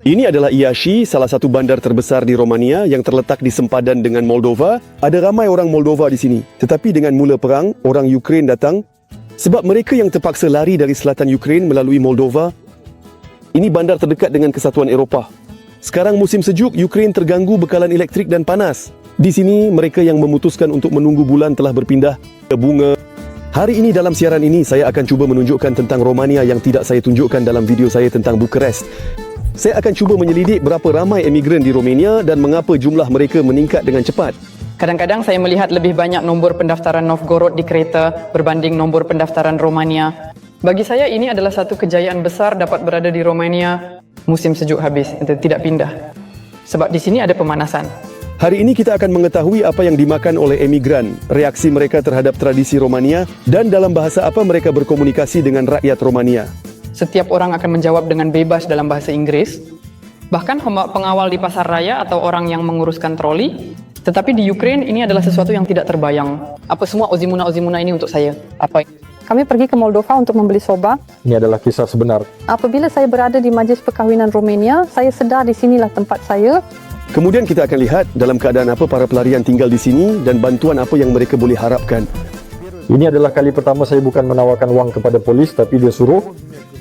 Ini adalah Iași, salah satu bandar terbesar di Romania yang terletak di sempadan dengan Moldova. Ada ramai orang Moldova di sini. Tetapi dengan mula perang, orang Ukraine datang sebab mereka yang terpaksa lari dari selatan Ukraine melalui Moldova. Ini bandar terdekat dengan kesatuan Eropah. Sekarang musim sejuk, Ukraine terganggu bekalan elektrik dan panas. Di sini, mereka yang memutuskan untuk menunggu bulan telah berpindah ke bunga. Hari ini dalam siaran ini, saya akan cuba menunjukkan tentang Romania yang tidak saya tunjukkan dalam video saya tentang Bucharest. Saya akan cuba menyelidik berapa ramai emigran di Romania dan mengapa jumlah mereka meningkat dengan cepat. Kadang-kadang saya melihat lebih banyak nombor pendaftaran Novgorod di kereta berbanding nombor pendaftaran Romania. Bagi saya ini adalah satu kejayaan besar dapat berada di Romania musim sejuk habis, tidak pindah. Sebab di sini ada pemanasan. Hari ini kita akan mengetahui apa yang dimakan oleh emigran, reaksi mereka terhadap tradisi Romania dan dalam bahasa apa mereka berkomunikasi dengan rakyat Romania. Setiap orang akan menjawab dengan bebas dalam bahasa Inggris. Bahkan pengawal di pasar raya atau orang yang menguruskan troli. Tetapi di Ukraine ini adalah sesuatu yang tidak terbayang. Apa semua ozimuna ini untuk saya? Apa? Kami pergi ke Moldova untuk membeli soba. Ini adalah kisah sebenar. Apabila saya berada di majlis perkahwinan Romania, saya sedar di sinilah tempat saya. Kemudian kita akan lihat dalam keadaan apa para pelarian tinggal di sini dan bantuan apa yang mereka boleh harapkan. Ini adalah kali pertama saya bukan menawarkan wang kepada polis, tapi dia suruh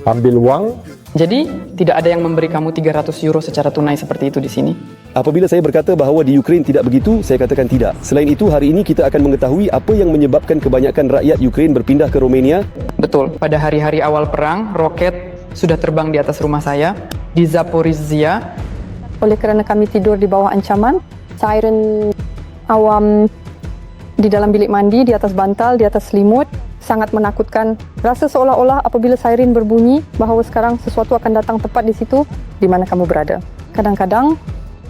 ambil wang. Jadi, tidak ada yang memberi kamu 300 euro secara tunai seperti itu di sini. Apabila saya berkata bahawa di Ukraine tidak begitu, saya katakan tidak. Selain itu, hari ini kita akan mengetahui apa yang menyebabkan kebanyakan rakyat Ukraine berpindah ke Romania. Betul, pada hari-hari awal perang, roket sudah terbang di atas rumah saya, di Zaporizhia. Oleh kerana kami tidur di bawah ancaman, siren awam di dalam bilik mandi, di atas bantal, di atas selimut, sangat menakutkan. Rasa seolah-olah apabila siren berbunyi, bahawa sekarang sesuatu akan datang tepat di situ, di mana kamu berada. Kadang-kadang,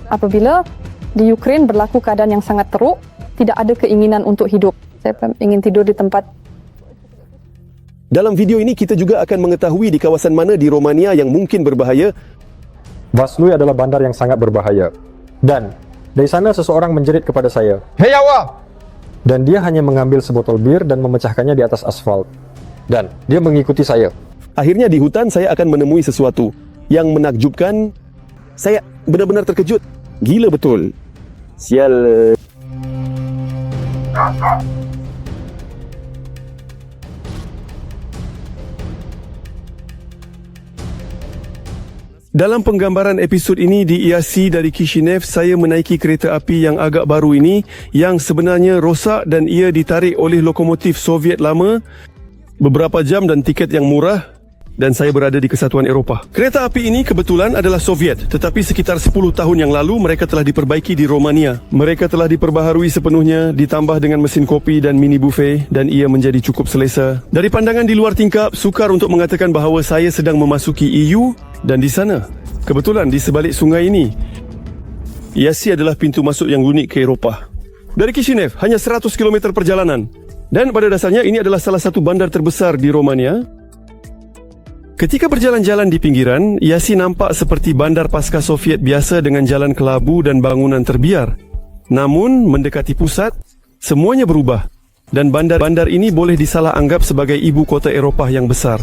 apabila di Ukraine berlaku keadaan yang sangat teruk, tidak ada keinginan untuk hidup. Saya ingin tidur di tempat. Dalam video ini kita juga akan mengetahui di kawasan mana di Romania yang mungkin berbahaya. Vaslui adalah bandar yang sangat berbahaya. Dan dari sana seseorang menjerit kepada saya, "Hei awak!" Dan dia hanya mengambil sebotol bir dan memecahkannya di atas asfal. Dan dia mengikuti saya. Akhirnya di hutan saya akan menemui sesuatu yang menakjubkan. Saya benar-benar terkejut. Gila betul. Sial. Dalam penggambaran episod ini di Iași dari Chișinău, saya menaiki kereta api yang agak baru ini yang sebenarnya rosak dan ia ditarik oleh lokomotif Soviet lama. Beberapa jam dan tiket yang murah dan saya berada di kesatuan Eropah. Kereta api ini kebetulan adalah Soviet, tetapi sekitar 10 tahun yang lalu mereka telah diperbaiki di Romania. Mereka telah diperbaharui sepenuhnya, ditambah dengan mesin kopi dan mini buffet dan ia menjadi cukup selesa. Dari pandangan di luar tingkap, sukar untuk mengatakan bahawa saya sedang memasuki EU. Dan di sana, kebetulan di sebalik sungai ini, Iași adalah pintu masuk yang unik ke Eropah. Dari Chișinău, hanya 100 km perjalanan. Dan pada dasarnya ini adalah salah satu bandar terbesar di Romania. Ketika berjalan-jalan di pinggiran, Iași nampak seperti bandar pasca Soviet biasa dengan jalan kelabu dan bangunan terbiar. Namun, mendekati pusat, semuanya berubah. Dan bandar ini boleh disalah anggap sebagai ibu kota Eropah yang besar.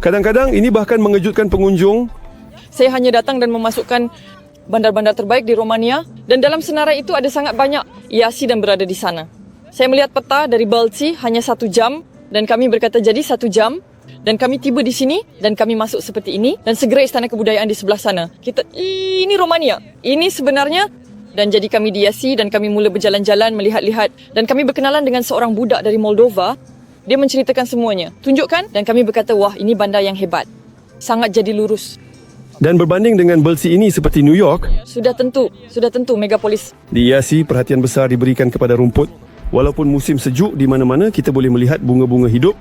Kadang-kadang ini bahkan mengejutkan pengunjung. Saya hanya datang dan memasukkan bandar-bandar terbaik di Romania dan dalam senarai itu ada sangat banyak Iași dan berada di sana. Saya melihat peta dari Balci hanya 1 jam dan kami berkata jadi 1 jam dan kami tiba di sini dan kami masuk seperti ini dan segera Istana Kebudayaan di sebelah sana. Ini Romania. Ini sebenarnya. Dan jadi kami di Iași dan kami mula berjalan-jalan, melihat-lihat. Dan kami berkenalan dengan seorang budak dari Moldova. Dia menceritakan semuanya. Tunjukkan dan kami berkata, wah ini bandar yang hebat. Sangat jadi lurus. Dan berbanding dengan Balci ini seperti New York, Sudah tentu megapolis. di Iași perhatian besar diberikan kepada rumput. Walaupun musim sejuk di mana-mana kita boleh melihat bunga-bunga hidup.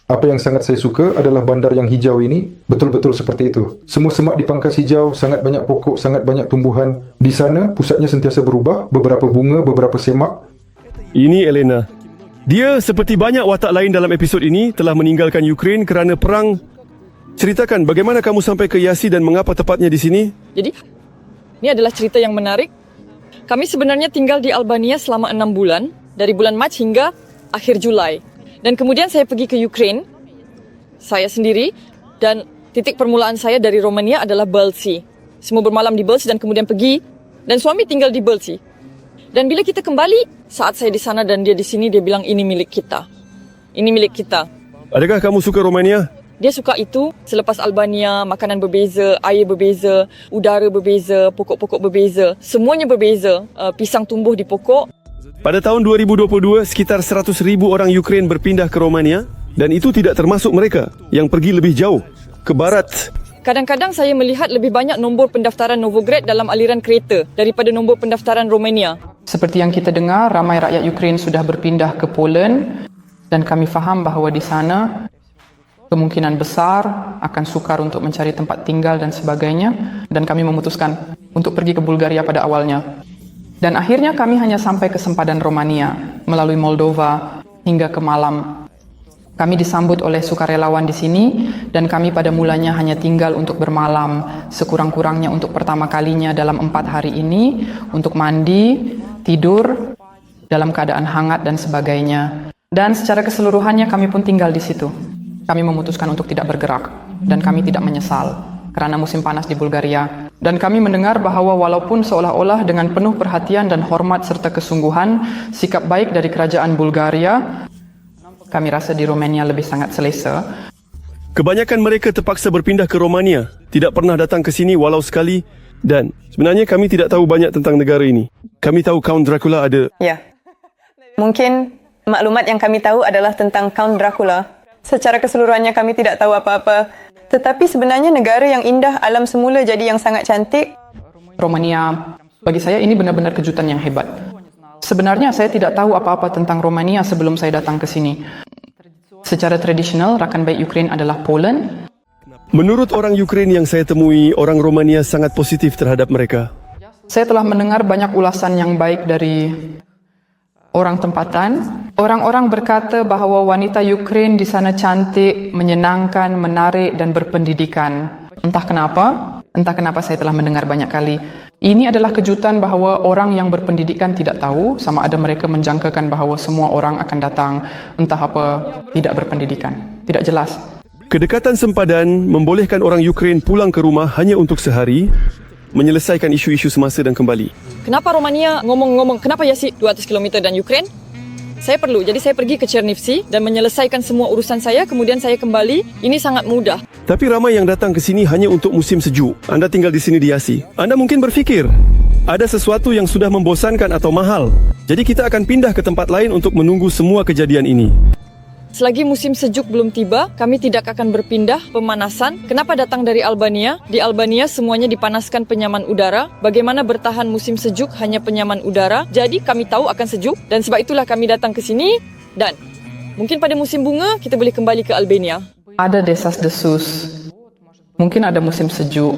Apa yang sangat saya suka adalah bandar yang hijau ini, betul-betul seperti itu. Semua semak dipangkas hijau, sangat banyak pokok, sangat banyak tumbuhan. Di sana, pusatnya sentiasa berubah, beberapa bunga, beberapa semak. Ini Elena. Dia seperti banyak watak lain dalam episod ini telah meninggalkan Ukraine kerana perang. Ceritakan bagaimana kamu sampai ke Iași dan mengapa tepatnya di sini? Jadi, ini adalah cerita yang menarik. Kami sebenarnya tinggal di Albania selama 6 bulan, dari bulan Mac hingga akhir Julai. Dan kemudian saya pergi ke Ukraine, saya sendiri, Dan titik permulaan saya dari Romania adalah Balci. Semua bermalam di Balci dan kemudian pergi. Dan suami tinggal di Balci. Dan bila kita kembali, saat saya di sana dan dia di sini, dia bilang ini milik kita. Ini milik kita. Adakah kamu suka Romania? Dia suka itu. Selepas Albania, makanan berbeza, air berbeza, udara berbeza, pokok-pokok berbeza. Semuanya berbeza. Pisang tumbuh di pokok. Pada tahun 2022, sekitar 100,000 orang Ukraine berpindah ke Romania dan itu tidak termasuk mereka yang pergi lebih jauh, ke barat. Kadang-kadang saya melihat lebih banyak nombor pendaftaran Novograd dalam aliran kereta daripada nombor pendaftaran Romania. Seperti yang kita dengar, ramai rakyat Ukraine sudah berpindah ke Poland dan kami faham bahawa di sana kemungkinan besar akan sukar untuk mencari tempat tinggal dan sebagainya dan kami memutuskan untuk pergi ke Bulgaria pada awalnya. Dan akhirnya kami hanya sampai ke sempadan Romania melalui Moldova hingga ke Malam. Kami disambut oleh sukarelawan di sini dan kami pada mulanya hanya tinggal untuk bermalam sekurang-kurangnya untuk pertama kalinya dalam 4 hari ini untuk mandi, tidur dalam keadaan hangat dan sebagainya. Dan secara keseluruhannya kami pun tinggal di situ. Kami memutuskan untuk tidak bergerak dan kami tidak menyesal karena musim panas di Bulgaria. Dan kami mendengar bahawa walaupun seolah-olah dengan penuh perhatian dan hormat serta kesungguhan, sikap baik dari kerajaan Bulgaria, kami rasa di Romania lebih sangat selesa. Kebanyakan mereka terpaksa berpindah ke Romania, tidak pernah datang ke sini walau sekali dan sebenarnya kami tidak tahu banyak tentang negara ini. Kami tahu Count Dracula ada. Ya. Mungkin maklumat yang kami tahu adalah tentang Count Dracula. Secara keseluruhannya kami tidak tahu apa-apa. Tetapi sebenarnya negara yang indah, alam semula jadi yang sangat cantik. Romania, bagi saya ini benar-benar kejutan yang hebat. Sebenarnya saya tidak tahu apa-apa tentang Romania sebelum saya datang ke sini. Secara tradisional, rakan baik Ukraine adalah Poland. Menurut orang Ukraine yang saya temui, orang Romania sangat positif terhadap mereka. Saya telah mendengar banyak ulasan yang baik dari orang tempatan. Orang-orang berkata bahawa wanita Ukraine di sana cantik, menyenangkan, menarik dan berpendidikan. Entah kenapa saya telah mendengar banyak kali. Ini adalah kejutan bahawa orang yang berpendidikan tidak tahu sama ada mereka menjangkakan bahawa semua orang akan datang entah apa tidak berpendidikan. Tidak jelas. Kedekatan sempadan membolehkan orang Ukraine pulang ke rumah hanya untuk sehari, menyelesaikan isu-isu semasa dan kembali. Kenapa Romania ngomong-ngomong, kenapa ya sih 200 km dan Ukraine? Saya perlu, jadi saya pergi ke Chernivtsi dan menyelesaikan semua urusan saya, kemudian saya kembali. Ini sangat mudah. Tapi ramai yang datang ke sini hanya untuk musim sejuk. Anda tinggal di sini di Yasi. Anda mungkin berfikir, ada sesuatu yang sudah membosankan atau mahal. Jadi kita akan pindah ke tempat lain untuk menunggu semua kejadian ini. Selagi musim sejuk belum tiba, kami tidak akan berpindah pemanasan. Kenapa datang dari Albania? Di Albania semuanya dipanaskan penyaman udara. Bagaimana bertahan musim sejuk hanya penyaman udara. Jadi kami tahu akan sejuk dan sebab itulah kami datang ke sini. Dan mungkin pada musim bunga kita boleh kembali ke Albania. Ada desas-desus. Mungkin ada musim sejuk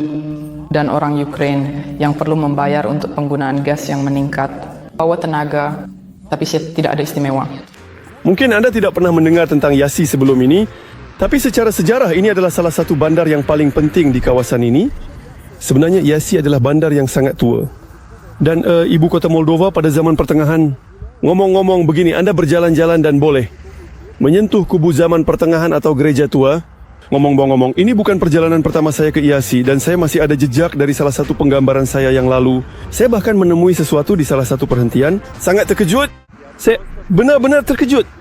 dan orang Ukraine yang perlu membayar untuk penggunaan gas yang meningkat. Bawa tenaga, tapi tidak ada istimewa. Mungkin anda tidak pernah mendengar tentang Yasi sebelum ini, tapi secara sejarah ini adalah salah satu bandar yang paling penting di kawasan ini. Sebenarnya Yasi adalah bandar yang sangat tua. Dan ibu kota Moldova pada zaman pertengahan. Ngomong-ngomong begini, anda berjalan-jalan dan boleh menyentuh kubu zaman pertengahan atau gereja tua. Ngomong-ngomong, ini bukan perjalanan pertama saya ke Yasi dan saya masih ada jejak dari salah satu penggambaran saya yang lalu. Saya bahkan menemui sesuatu di salah satu perhentian. Sangat terkejut. Saya benar-benar terkejut.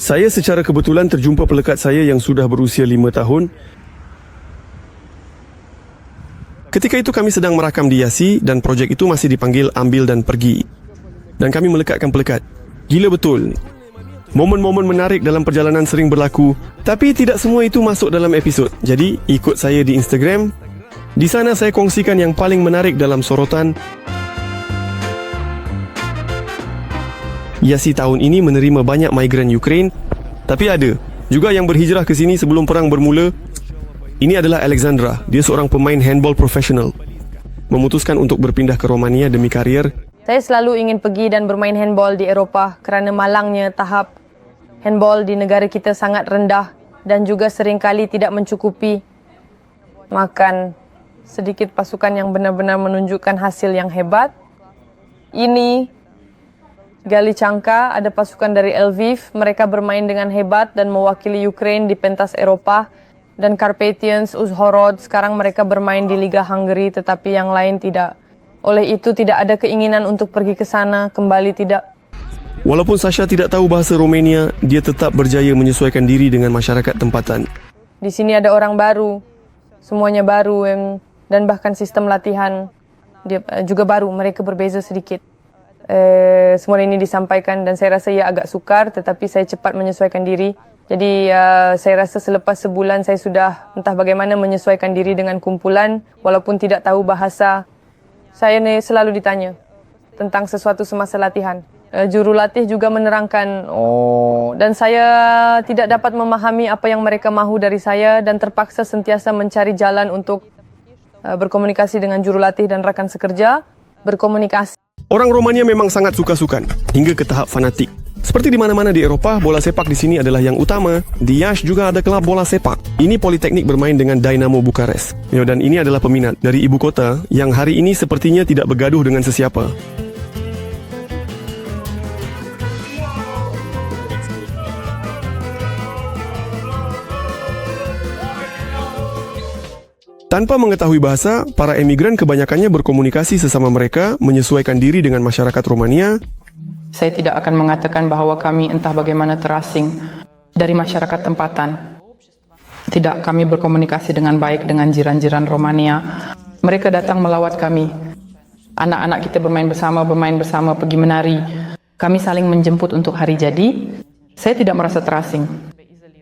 Saya secara kebetulan terjumpa pelekat saya yang sudah berusia 5 tahun. Ketika itu kami sedang merakam di Yasi dan projek itu masih dipanggil Ambil dan Pergi. Dan kami melekatkan pelekat. Gila betul. Momen-momen menarik dalam perjalanan sering berlaku, tapi tidak semua itu masuk dalam episod. Jadi, ikut saya di Instagram. Di sana saya kongsikan yang paling menarik dalam sorotan. Yasi tahun ini menerima banyak migran Ukraine, tapi ada juga yang berhijrah ke sini sebelum perang bermula. Ini adalah Alexandra. Dia seorang pemain handball profesional. Memutuskan untuk berpindah ke Romania demi karier. Saya selalu ingin pergi dan bermain handball di Eropah kerana malangnya tahap handball di negara kita sangat rendah dan juga seringkali tidak mencukupi makan sedikit pasukan yang benar-benar menunjukkan hasil yang hebat. Ini Galichanka, ada pasukan dari Lviv. Mereka bermain dengan hebat dan mewakili Ukraine di pentas Eropah dan Carpathians, Uzhhorod, sekarang mereka bermain di Liga Hungary tetapi yang lain tidak. Oleh itu tidak ada keinginan untuk pergi ke sana, kembali tidak. Walaupun Sasha tidak tahu bahasa Romania, dia tetap berjaya menyesuaikan diri dengan masyarakat tempatan. Di sini ada orang baru, semuanya baru dan bahkan sistem latihan dia juga baru, mereka berbeza sedikit. Semua ini disampaikan dan saya rasa ia agak sukar tetapi saya cepat menyesuaikan diri. Jadi saya rasa selepas sebulan saya sudah entah bagaimana menyesuaikan diri dengan kumpulan walaupun tidak tahu bahasa. Saya selalu ditanya tentang sesuatu semasa latihan. Jurulatih juga menerangkan, dan saya tidak dapat memahami apa yang mereka mahu dari saya dan terpaksa sentiasa mencari jalan untuk berkomunikasi dengan jurulatih dan rekan sekerja, berkomunikasi. Orang Romania memang sangat suka sukan, hingga ke tahap fanatik. Seperti di mana-mana di Eropah, bola sepak di sini adalah yang utama. Di Iași juga ada kelab bola sepak. Ini Politeknik bermain dengan Dynamo Bukarest. Dan ini adalah peminat dari ibu kota yang hari ini sepertinya tidak bergaduh dengan sesiapa. Tanpa mengetahui bahasa, para emigran kebanyakannya berkomunikasi sesama mereka, menyesuaikan diri dengan masyarakat Romania. Saya tidak akan mengatakan bahawa kami entah bagaimana terasing dari masyarakat tempatan. Tidak, kami berkomunikasi dengan baik dengan jiran-jiran Romania. Mereka datang melawat kami. Anak-anak kita bermain bersama, pergi menari. Kami saling menjemput untuk hari jadi. Saya tidak merasa terasing.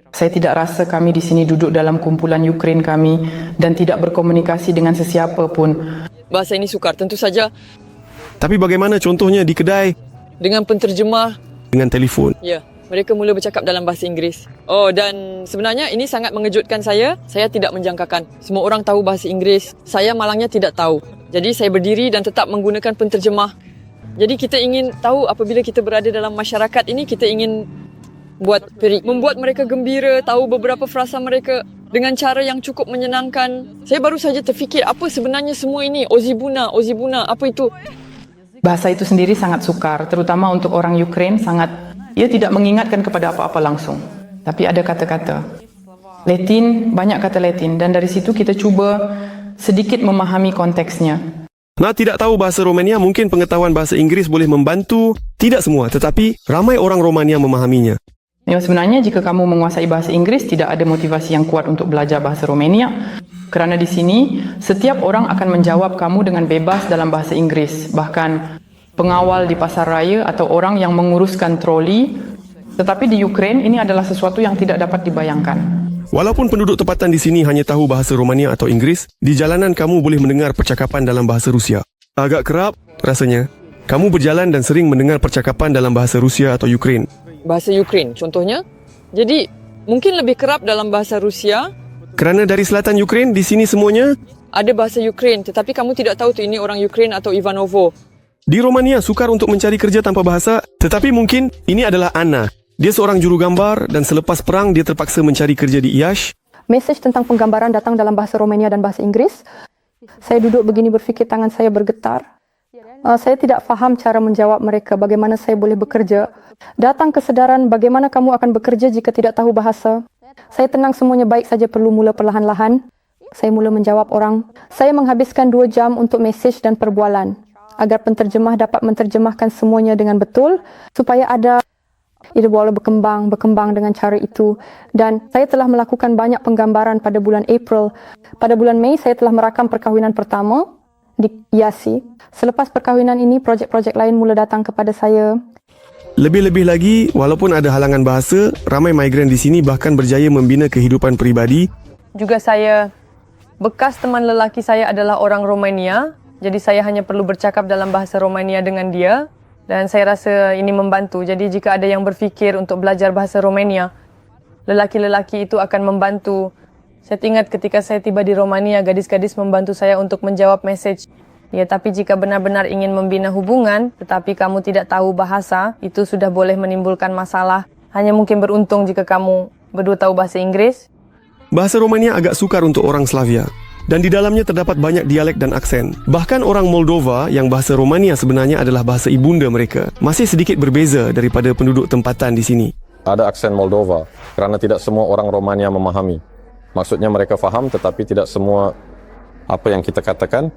Saya tidak rasa kami di sini duduk dalam kumpulan Ukraine kami dan tidak berkomunikasi dengan sesiapa pun. Bahasa ini sukar, tentu saja. Tapi bagaimana contohnya di kedai? Dengan penterjemah. Dengan telefon. Ya, mereka mula bercakap dalam bahasa Inggeris. Dan sebenarnya ini sangat mengejutkan saya. Saya tidak menjangkakan. Semua orang tahu bahasa Inggeris. Saya malangnya tidak tahu. Jadi saya berdiri dan tetap menggunakan penterjemah. Jadi kita ingin tahu apabila kita berada dalam masyarakat ini, kita ingin membuat mereka gembira, tahu beberapa frasa mereka dengan cara yang cukup menyenangkan. Saya baru saja terfikir apa sebenarnya semua ini. Ozibuna, apa itu? Bahasa itu sendiri sangat sukar, terutama untuk orang Ukraine ia tidak mengingatkan kepada apa-apa langsung. Tapi ada kata-kata Latin, banyak kata Latin, dan dari situ kita cuba sedikit memahami konteksnya. Nah, tidak tahu bahasa Romania, mungkin pengetahuan bahasa Inggeris boleh membantu. Tidak semua, tetapi ramai orang Romania memahaminya. Sebenarnya jika kamu menguasai bahasa Inggris, tidak ada motivasi yang kuat untuk belajar bahasa Romania. Kerana di sini, setiap orang akan menjawab kamu dengan bebas dalam bahasa Inggris. Bahkan pengawal di pasar raya atau orang yang menguruskan troli. Tetapi di Ukraine, ini adalah sesuatu yang tidak dapat dibayangkan. Walaupun penduduk tempatan di sini hanya tahu bahasa Romania atau Inggris, di jalanan kamu boleh mendengar percakapan dalam bahasa Rusia. Agak kerap, rasanya. Kamu berjalan dan sering mendengar percakapan dalam bahasa Rusia atau Ukraine. Bahasa Ukraine contohnya. Jadi mungkin lebih kerap dalam bahasa Rusia. Kerana dari selatan Ukraine, di sini semuanya ada bahasa Ukraine, tetapi kamu tidak tahu tu ini orang Ukraine atau Ivanovo. Di Romania sukar untuk mencari kerja tanpa bahasa, tetapi mungkin ini adalah Anna. Dia seorang juru gambar dan selepas perang dia terpaksa mencari kerja di Iași. Mesej tentang penggambaran datang dalam bahasa Romania dan bahasa Inggris. Saya duduk begini berfikir, tangan saya bergetar. Saya tidak faham cara menjawab mereka, bagaimana saya boleh bekerja. Datang kesedaran bagaimana kamu akan bekerja jika tidak tahu bahasa. Saya tenang, semuanya baik saja, perlu mula perlahan-lahan. Saya mula menjawab orang. Saya menghabiskan 2 jam untuk mesej dan perbualan, agar penterjemah dapat menterjemahkan semuanya dengan betul, supaya ada boleh berkembang dengan cara itu. Dan saya telah melakukan banyak penggambaran pada bulan April. Pada bulan Mei, saya telah merakam perkahwinan pertama di Iași. Selepas perkahwinan ini, projek-projek lain mula datang kepada saya. Lebih-lebih lagi, walaupun ada halangan bahasa, ramai migran di sini bahkan berjaya membina kehidupan peribadi. Juga bekas teman lelaki saya adalah orang Romania, jadi saya hanya perlu bercakap dalam bahasa Romania dengan dia dan saya rasa ini membantu. Jadi jika ada yang berfikir untuk belajar bahasa Romania, lelaki-lelaki itu akan membantu. Saya ingat ketika saya tiba di Romania, gadis-gadis membantu saya untuk menjawab mesej. Ya, tapi jika benar-benar ingin membina hubungan, tetapi kamu tidak tahu bahasa, itu sudah boleh menimbulkan masalah. Hanya mungkin beruntung jika kamu berdua tahu bahasa Inggris. Bahasa Romania agak sukar untuk orang Slavia, dan di dalamnya terdapat banyak dialek dan aksen. Bahkan orang Moldova yang bahasa Romania sebenarnya adalah bahasa ibunda mereka, masih sedikit berbeza daripada penduduk tempatan di sini. Ada aksen Moldova, kerana tidak semua orang Romania memahami. Maksudnya mereka faham tetapi tidak semua apa yang kita katakan.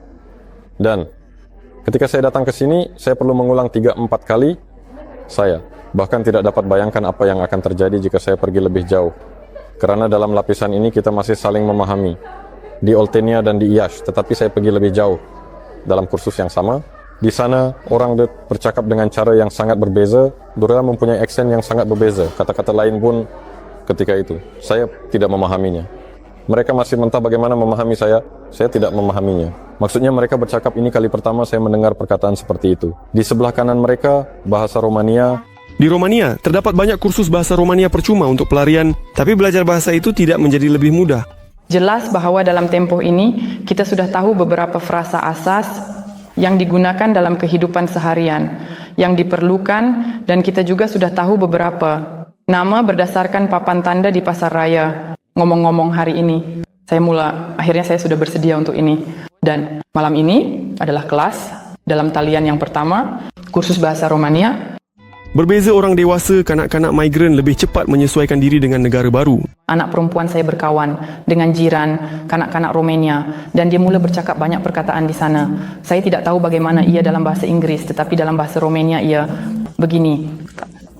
Dan ketika saya datang ke sini, saya perlu mengulang 3-4 kali. Saya bahkan tidak dapat bayangkan apa yang akan terjadi jika saya pergi lebih jauh. Karena dalam lapisan ini kita masih saling memahami. Di Oltenia dan di IASH, tetapi saya pergi lebih jauh dalam kursus yang sama. Di sana orang bercakap dengan cara yang sangat berbeza, mereka mempunyai aksen yang sangat berbeza. Kata-kata lain pun ketika itu saya tidak memahaminya. Mereka masih mentah bagaimana memahami saya tidak memahaminya. Maksudnya mereka bercakap, ini kali pertama saya mendengar perkataan seperti itu. Di sebelah kanan mereka bahasa Romania. Di Romania, terdapat banyak kursus bahasa Romania percuma untuk pelarian, tapi belajar bahasa itu tidak menjadi lebih mudah. Jelas bahwa dalam tempoh ini kita sudah tahu beberapa frasa asas yang digunakan dalam kehidupan seharian, yang diperlukan, dan kita juga sudah tahu beberapa nama berdasarkan papan tanda di pasar raya. Ngomong-ngomong hari ini, akhirnya saya sudah bersedia untuk ini. Dan malam ini adalah kelas dalam talian yang pertama, kursus bahasa Romania. Berbeza orang dewasa, kanak-kanak migran lebih cepat menyesuaikan diri dengan negara baru. Anak perempuan saya berkawan dengan jiran, kanak-kanak Romania, dan dia mula bercakap banyak perkataan di sana. Saya tidak tahu bagaimana ia dalam bahasa Inggris, tetapi dalam bahasa Romania ia begini.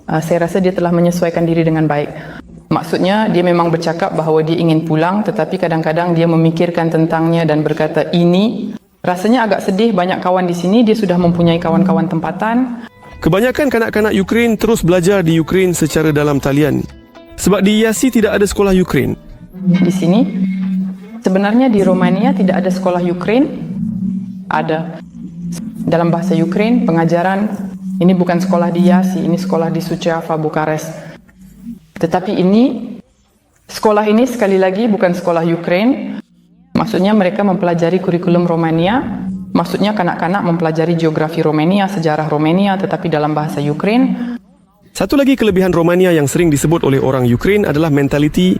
Saya rasa dia telah menyesuaikan diri dengan baik. Maksudnya dia memang bercakap bahawa dia ingin pulang, tetapi kadang-kadang dia memikirkan tentangnya dan berkata ini. Rasanya agak sedih, banyak kawan di sini, dia sudah mempunyai kawan-kawan tempatan. Kebanyakan kanak-kanak Ukraine terus belajar di Ukraine secara dalam talian. Sebab di IASI tidak ada sekolah Ukraine. Di sini, sebenarnya di Romania tidak ada sekolah Ukraine. Ada. Dalam bahasa Ukraine, pengajaran, ini bukan sekolah di IASI, ini sekolah di Suceava, Bukares. Tetapi sekolah ini sekali lagi bukan sekolah Ukraine. Maksudnya mereka mempelajari kurikulum Romania. Maksudnya kanak-kanak mempelajari geografi Romania, sejarah Romania, tetapi dalam bahasa Ukraine. Satu lagi kelebihan Romania yang sering disebut oleh orang Ukraine adalah mentaliti.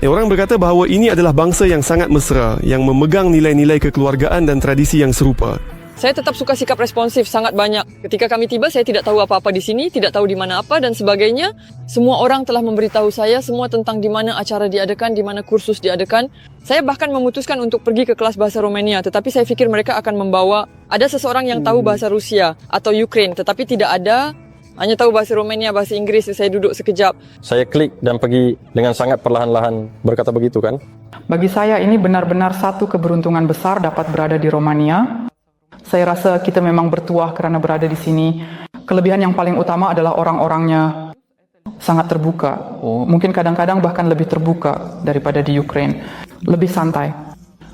Orang berkata bahawa ini adalah bangsa yang sangat mesra, yang memegang nilai-nilai kekeluargaan dan tradisi yang serupa. Saya tetap suka sikap responsif sangat banyak. Ketika kami tiba, saya tidak tahu apa-apa di sini, tidak tahu di mana apa dan sebagainya. Semua orang telah memberitahu saya semua tentang di mana acara diadakan, di mana kursus diadakan. Saya bahkan memutuskan untuk pergi ke kelas bahasa Romania, tetapi saya fikir mereka akan membawa ada seseorang yang tahu bahasa Rusia atau Ukraine, tetapi tidak ada, hanya tahu bahasa Romania, bahasa Inggris. Saya duduk sekejap. Saya klik dan pergi dengan sangat perlahan-lahan berkata begitu kan. Bagi saya ini benar-benar satu keberuntungan besar dapat berada di Romania. Saya rasa kita memang bertuah kerana berada di sini. Kelebihan yang paling utama adalah orang-orangnya sangat terbuka. Mungkin kadang-kadang bahkan lebih terbuka daripada di Ukraine. Lebih santai.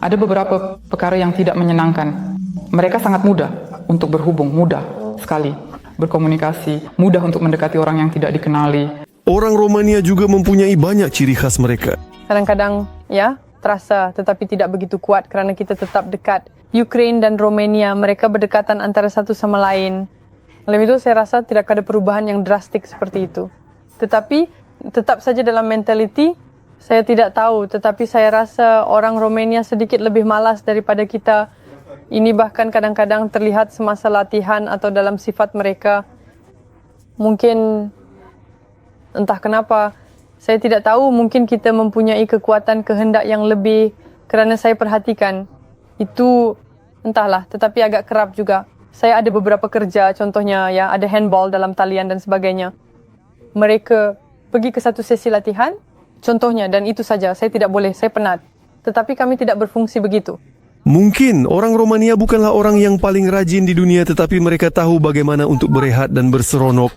Ada beberapa perkara yang tidak menyenangkan. Mereka sangat mudah untuk berhubung, mudah sekali berkomunikasi, mudah untuk mendekati orang yang tidak dikenali. Orang Romania juga mempunyai banyak ciri khas mereka. Kadang-kadang terasa tetapi tidak begitu kuat kerana kita tetap dekat. Ukraine dan Romania, mereka berdekatan antara satu sama lain. Oleh itu saya rasa tidak ada perubahan yang drastik seperti itu. Tetapi tetap saja dalam mentaliti, saya tidak tahu. Tetapi saya rasa orang Romania sedikit lebih malas daripada kita. Ini bahkan kadang-kadang terlihat semasa latihan atau dalam sifat mereka. Mungkin entah kenapa, saya tidak tahu, mungkin kita mempunyai kekuatan kehendak yang lebih kerana saya perhatikan. Itu entahlah, tetapi agak kerap juga. Saya ada beberapa kerja, contohnya ada handball dalam talian dan sebagainya. Mereka pergi ke satu sesi latihan, contohnya, dan itu saja. Saya tidak boleh, saya penat. Tetapi kami tidak berfungsi begitu. Mungkin orang Romania bukanlah orang yang paling rajin di dunia, tetapi mereka tahu bagaimana untuk berehat dan berseronok.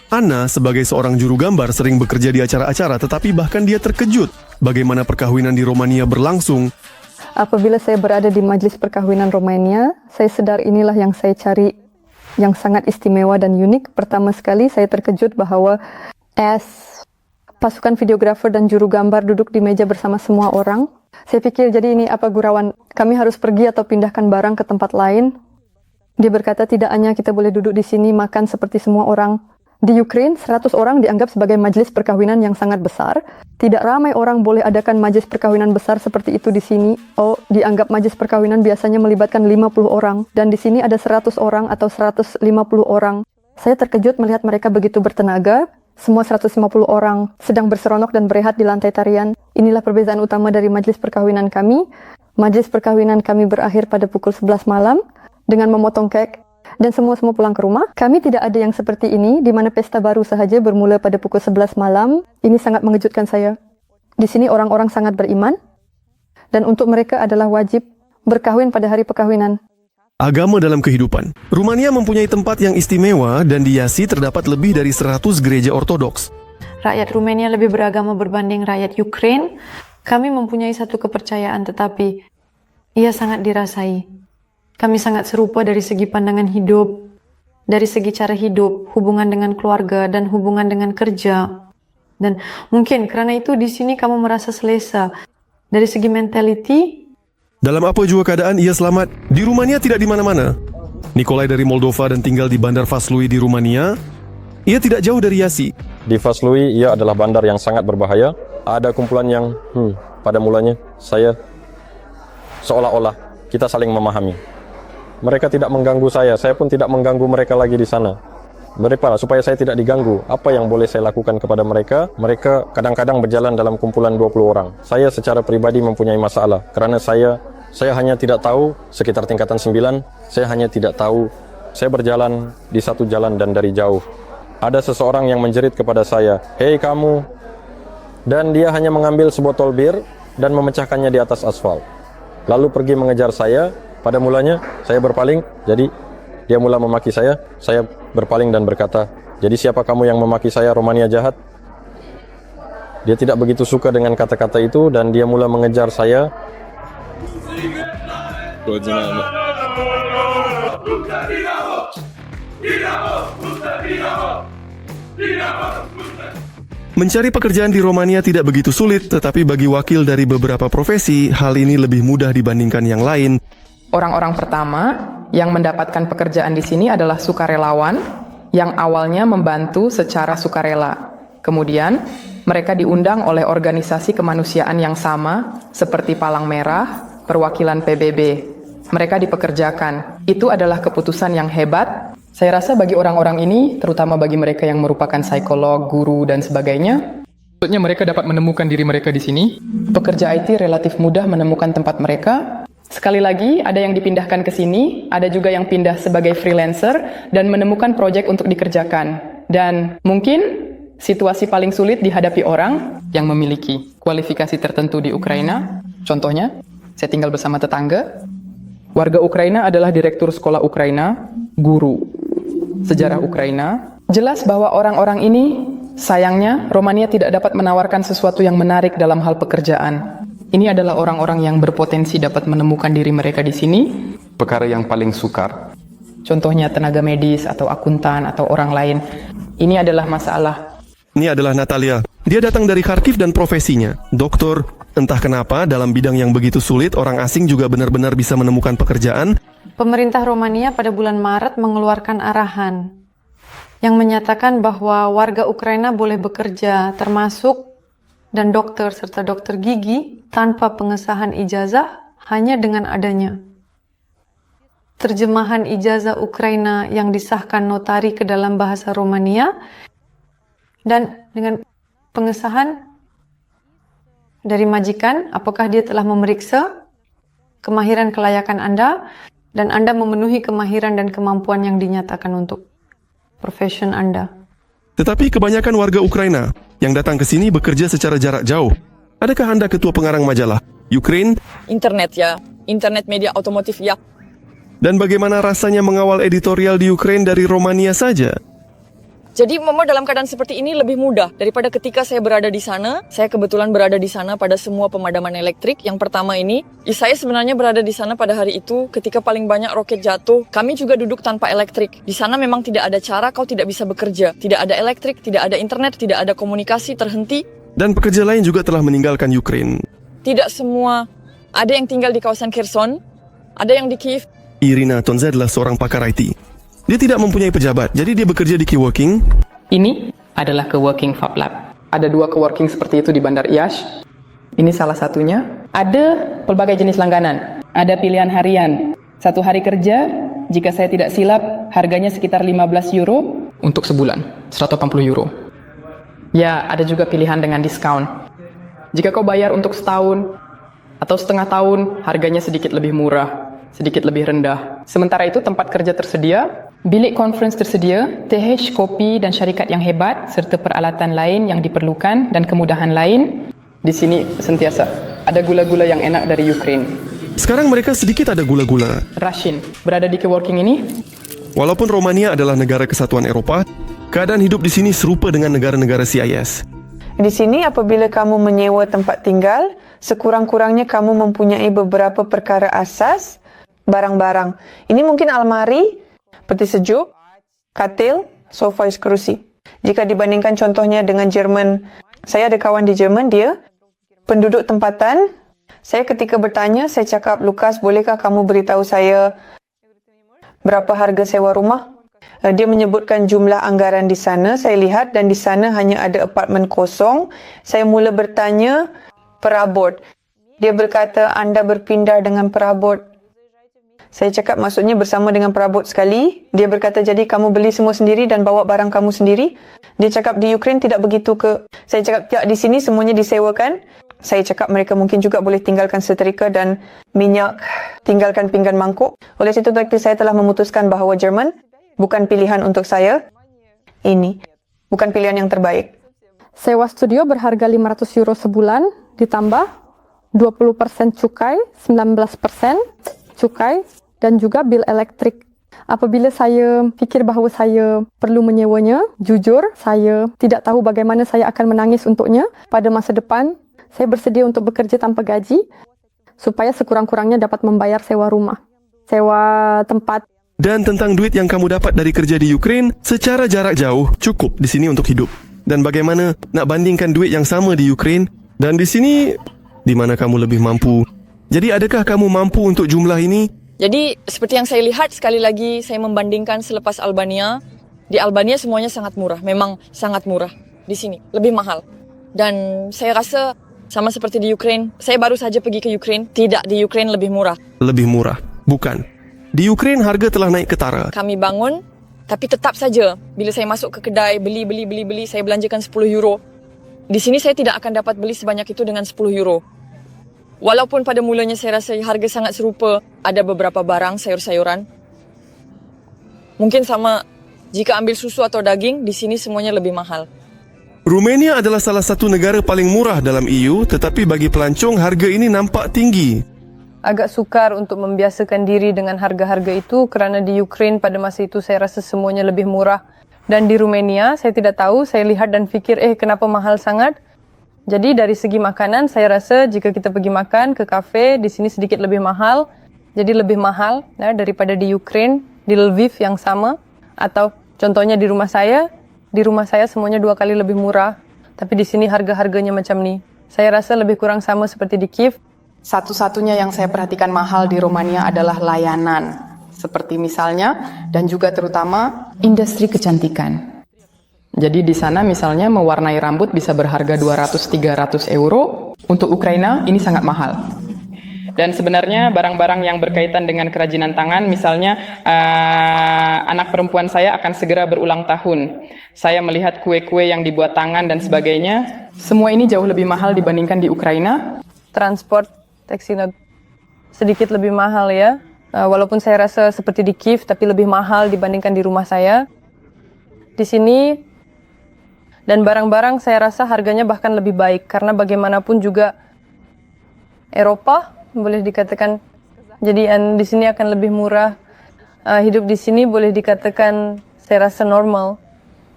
Ana sebagai seorang juru gambar sering bekerja di acara-acara, tetapi bahkan dia terkejut bagaimana perkahwinan di Romania berlangsung. Apabila saya berada di majlis perkahwinan Romania, saya sedar inilah yang saya cari, yang sangat istimewa dan unik. Pertama sekali saya terkejut bahawa pasukan videografer dan juru gambar duduk di meja bersama semua orang. Saya pikir jadi ini apa gurauan, kami harus pergi atau pindahkan barang ke tempat lain. Dia berkata tidak hanya kita boleh duduk di sini makan seperti semua orang. Di Ukraine, 100 orang dianggap sebagai majlis perkahwinan yang sangat besar. Tidak ramai orang boleh adakan majlis perkahwinan besar seperti itu di sini. Dianggap majlis perkahwinan biasanya melibatkan 50 orang. Dan di sini ada 100 orang atau 150 orang. Saya terkejut melihat mereka begitu bertenaga. Semua 150 orang sedang berseronok dan berehat di lantai tarian. Inilah perbezaan utama dari majlis perkawinan kami. Majlis perkawinan kami berakhir pada pukul 11 malam dengan memotong kek dan semua pulang ke rumah. Kami tidak ada yang seperti ini, di mana pesta baru sahaja bermula pada pukul 11 malam. Ini sangat mengejutkan saya. Di sini orang-orang sangat beriman dan untuk mereka adalah wajib berkahwin pada hari perkahwinan. Agama dalam kehidupan. Rumania mempunyai tempat yang istimewa dan di Iași terdapat lebih dari 100 gereja ortodoks. Rakyat Rumania lebih beragama berbanding rakyat Ukraina. Kami mempunyai satu kepercayaan tetapi ia sangat dirasai. Kami sangat serupa dari segi pandangan hidup, dari segi cara hidup, hubungan dengan keluarga dan hubungan dengan kerja. Dan mungkin kerana itu di sini kamu merasa selesa. Dari segi mentality, Dalam apa jua keadaan ia selamat. Di Rumania tidak di mana-mana. Nikolai dari Moldova dan tinggal di Bandar Vaslui di Rumania. Ia tidak jauh dari Iași. Di Vaslui, ia adalah bandar yang sangat berbahaya. Ada kumpulan yang, pada mulanya, saya seolah-olah kita saling memahami. Mereka tidak mengganggu saya pun tidak mengganggu mereka lagi di sana. Mereka, supaya saya tidak diganggu, apa yang boleh saya lakukan kepada mereka? Mereka kadang-kadang berjalan dalam kumpulan 20 orang. Saya secara pribadi mempunyai masalah, kerana saya hanya tidak tahu sekitar tingkatan 9, saya hanya tidak tahu, saya berjalan di satu jalan dan dari jauh. Ada seseorang yang menjerit kepada saya, "Hei kamu!" Dan dia hanya mengambil sebotol bir dan memecahkannya di atas aspal. Lalu pergi mengejar saya. Pada mulanya saya berpaling, jadi dia mula memaki saya berpaling dan berkata, "Jadi siapa kamu yang memaki saya, Romania jahat?" Dia tidak begitu suka dengan kata-kata itu dan dia mula mengejar saya. Mencari pekerjaan di Romania tidak begitu sulit, tetapi bagi wakil dari beberapa profesi, hal ini lebih mudah dibandingkan yang lain. Orang-orang pertama yang mendapatkan pekerjaan di sini adalah sukarelawan yang awalnya membantu secara sukarela. Kemudian, mereka diundang oleh organisasi kemanusiaan yang sama seperti Palang Merah, perwakilan PBB. Mereka dipekerjakan. Itu adalah keputusan yang hebat. Saya rasa bagi orang-orang ini, terutama bagi mereka yang merupakan psikolog, guru, dan sebagainya, maksudnya mereka dapat menemukan diri mereka di sini. Pekerja IT relatif mudah menemukan tempat mereka. Sekali lagi, ada yang dipindahkan ke sini, ada juga yang pindah sebagai freelancer dan menemukan proyek untuk dikerjakan. Dan mungkin situasi paling sulit dihadapi orang yang memiliki kualifikasi tertentu di Ukraina. Contohnya, saya tinggal bersama tetangga. Warga Ukraina adalah direktur sekolah Ukraina, guru sejarah Ukraina. Jelas bahwa orang-orang ini, sayangnya, Romania tidak dapat menawarkan sesuatu yang menarik dalam hal pekerjaan. Ini adalah orang-orang yang berpotensi dapat menemukan diri mereka di sini. Perkara yang paling sukar. Contohnya tenaga medis atau akuntan atau orang lain. Ini adalah masalah. Ini adalah Natalia. Dia datang dari Kharkiv dan profesinya, dokter. Entah kenapa, dalam bidang yang begitu sulit, orang asing juga benar-benar bisa menemukan pekerjaan. pemerintah Romania pada bulan Maret mengeluarkan arahan yang menyatakan bahwa warga Ukraina boleh bekerja termasuk dan dokter serta dokter gigi tanpa pengesahan ijazah hanya dengan adanya terjemahan ijazah Ukraina yang disahkan notari ke dalam bahasa Romania dan dengan pengesahan dari majikan apakah dia telah memeriksa kemahiran kelayakan Anda dan Anda memenuhi kemahiran dan kemampuan yang dinyatakan untuk profession Anda. Tetapi kebanyakan warga Ukraina yang datang ke sini bekerja secara jarak jauh. Adakah Anda ketua pengarang majalah Ukraine? Internet ya, internet media otomotif ya. Dan bagaimana rasanya mengawal editorial di Ukraine dari Romania saja? Jadi memang dalam keadaan seperti ini lebih mudah daripada ketika saya berada di sana. Saya kebetulan berada di sana pada semua pemadaman elektrik. Yang pertama ini, saya sebenarnya berada di sana pada hari itu ketika paling banyak roket jatuh. Kami juga duduk tanpa elektrik. Di sana memang tidak ada cara kau tidak bisa bekerja. Tidak ada elektrik, tidak ada internet, tidak ada komunikasi, terhenti. Dan pekerja lain juga telah meninggalkan Ukraine. Tidak semua. Ada yang tinggal di kawasan Kherson, ada yang di Kiev. Irina Tonze adalah seorang pakar IT. Dia tidak mempunyai pejabat, jadi dia bekerja di coworking. Ini adalah coworking Fab Lab. Ada 2 coworking seperti itu di Bandar Iași. Ini salah satunya. Ada pelbagai jenis langganan. Ada pilihan harian. 1 hari kerja, jika saya tidak silap, harganya sekitar 15 euro. Untuk sebulan, 180 euro. Ya, ada juga pilihan dengan diskon. Jika kau bayar untuk setahun atau setengah tahun, harganya sedikit lebih murah, sedikit lebih rendah. Sementara itu, tempat kerja tersedia, bilik conference tersedia, TH, kopi dan syarikat yang hebat, serta peralatan lain yang diperlukan dan kemudahan lain. Di sini sentiasa ada gula-gula yang enak dari Ukraine. Sekarang mereka sedikit ada gula-gula. Rashin, berada di coworking ini, Walaupun Romania adalah negara kesatuan Eropah, keadaan hidup di sini serupa dengan negara-negara CIS. Di sini apabila kamu menyewa tempat tinggal, sekurang-kurangnya kamu mempunyai beberapa perkara asas, barang-barang. Ini mungkin almari, peti sejuk, katil, sofa kerusi. Jika dibandingkan contohnya dengan Jerman, saya ada kawan di Jerman, dia penduduk tempatan. Saya ketika bertanya, saya cakap, Lukas, bolehkah kamu beritahu saya berapa harga sewa rumah? Dia menyebutkan jumlah anggaran di sana. Saya lihat dan di sana hanya ada apartmen kosong. Saya mula bertanya, perabot. Dia berkata, anda berpindah dengan perabot. Saya cakap, maksudnya bersama dengan perabot sekali. Dia berkata, jadi kamu beli semua sendiri dan bawa barang kamu sendiri? Dia cakap, di Ukraine tidak begitu ke? Saya cakap, ya, di sini semuanya disewakan. Saya cakap mereka mungkin juga boleh tinggalkan setrika dan minyak, tinggalkan pinggan mangkuk. Oleh itu saya telah memutuskan bahawa Jerman bukan pilihan untuk saya. Ini bukan pilihan yang terbaik. Sewa studio berharga 500 euro sebulan, ditambah 20% cukai, 19% cukai, dan juga bil elektrik. Apabila saya fikir bahawa saya perlu menyewanya, jujur, saya tidak tahu bagaimana saya akan menangis untuknya pada masa depan. Saya bersedia untuk bekerja tanpa gaji supaya sekurang-kurangnya dapat membayar sewa rumah, sewa tempat. Dan tentang duit yang kamu dapat dari kerja di Ukraine, secara jarak jauh cukup di sini untuk hidup. Dan bagaimana nak bandingkan duit yang sama di Ukraine dan di sini, di mana kamu lebih mampu. Jadi adakah kamu mampu untuk jumlah ini? Jadi seperti yang saya lihat, sekali lagi saya membandingkan selepas Albania. Di Albania semuanya sangat murah, memang sangat murah. Di sini lebih mahal. Dan saya rasa sama seperti di Ukraine, saya baru saja pergi ke Ukraine, tidak, di Ukraine lebih murah. Lebih murah, bukan. Di Ukraine harga telah naik ketara. Kami bangun, tapi tetap saja bila saya masuk ke kedai, beli, saya belanjakan 10 euro. Di sini saya tidak akan dapat beli sebanyak itu dengan 10 euro. Walaupun pada mulanya saya rasa harga sangat serupa, ada beberapa barang, sayur-sayuran. Mungkin sama, jika ambil susu atau daging, di sini semuanya lebih mahal. Romania adalah salah satu negara paling murah dalam EU, tetapi bagi pelancong harga ini nampak tinggi. Agak sukar untuk membiasakan diri dengan harga-harga itu kerana di Ukraine pada masa itu saya rasa semuanya lebih murah. Dan di Romania saya tidak tahu, saya lihat dan fikir kenapa mahal sangat. Jadi dari segi makanan saya rasa jika kita pergi makan ke kafe di sini sedikit lebih mahal. Jadi lebih mahal daripada di Ukraine, di Lviv yang sama. Atau contohnya di rumah saya semuanya 2 kali lebih murah. Tapi di sini harga-harganya macam ni. Saya rasa lebih kurang sama seperti di Kiev. Satu-satunya yang saya perhatikan mahal di Romania adalah layanan. Seperti misalnya, dan juga terutama, industri kecantikan. Jadi di sana misalnya mewarnai rambut bisa berharga 200-300 euro. Untuk Ukraina ini sangat mahal. Dan sebenarnya barang-barang yang berkaitan dengan kerajinan tangan, misalnya anak perempuan saya akan segera berulang tahun. Saya melihat kue-kue yang dibuat tangan dan sebagainya. Semua ini jauh lebih mahal dibandingkan di Ukraina. Transport, taksi sedikit lebih mahal ya. Walaupun saya rasa seperti di Kiev, tapi lebih mahal dibandingkan di rumah saya. Di sini, dan barang-barang saya rasa harganya bahkan lebih baik. Karena bagaimanapun juga Eropah, boleh dikatakan, jadi di sini akan lebih murah. Hidup di sini boleh dikatakan saya rasa normal.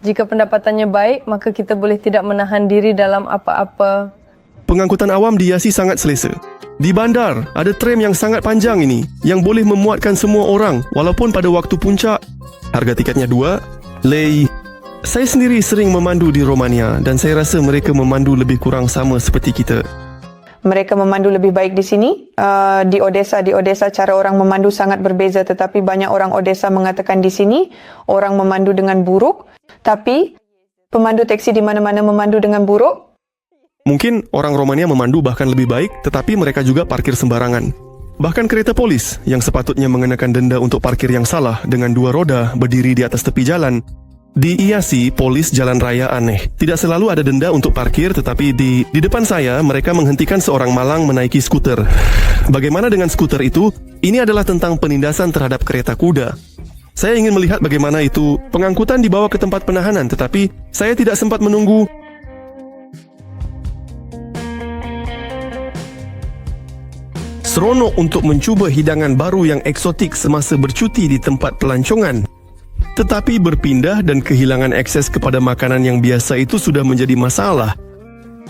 Jika pendapatannya baik, maka kita boleh tidak menahan diri dalam apa-apa. Pengangkutan awam di Yasi sangat selesa. Di bandar, ada tram yang sangat panjang ini, yang boleh memuatkan semua orang, walaupun pada waktu puncak, harga tiketnya 2 lei. Saya sendiri sering memandu di Romania, dan saya rasa mereka memandu lebih kurang sama seperti kita. Mereka memandu lebih baik di sini. Di Odessa cara orang memandu sangat berbeza, tetapi banyak orang Odessa mengatakan di sini orang memandu dengan buruk, tapi pemandu teksi di mana-mana memandu dengan buruk. Mungkin orang Romania memandu bahkan lebih baik, tetapi mereka juga parkir sembarangan. Bahkan kereta polis yang sepatutnya mengenakan denda untuk parkir yang salah dengan 2 roda berdiri di atas tepi jalan, Di IASI, polis jalan raya aneh. Tidak selalu ada denda untuk parkir, tetapi di depan saya, mereka menghentikan seorang malang menaiki skuter. Bagaimana dengan skuter itu? Ini adalah tentang penindasan terhadap kereta kuda. Saya ingin melihat bagaimana itu pengangkutan dibawa ke tempat penahanan, tetapi saya tidak sempat menunggu. Seronok untuk mencuba hidangan baru yang eksotik semasa bercuti di tempat pelancongan. Tetapi berpindah dan kehilangan akses kepada makanan yang biasa itu sudah menjadi masalah.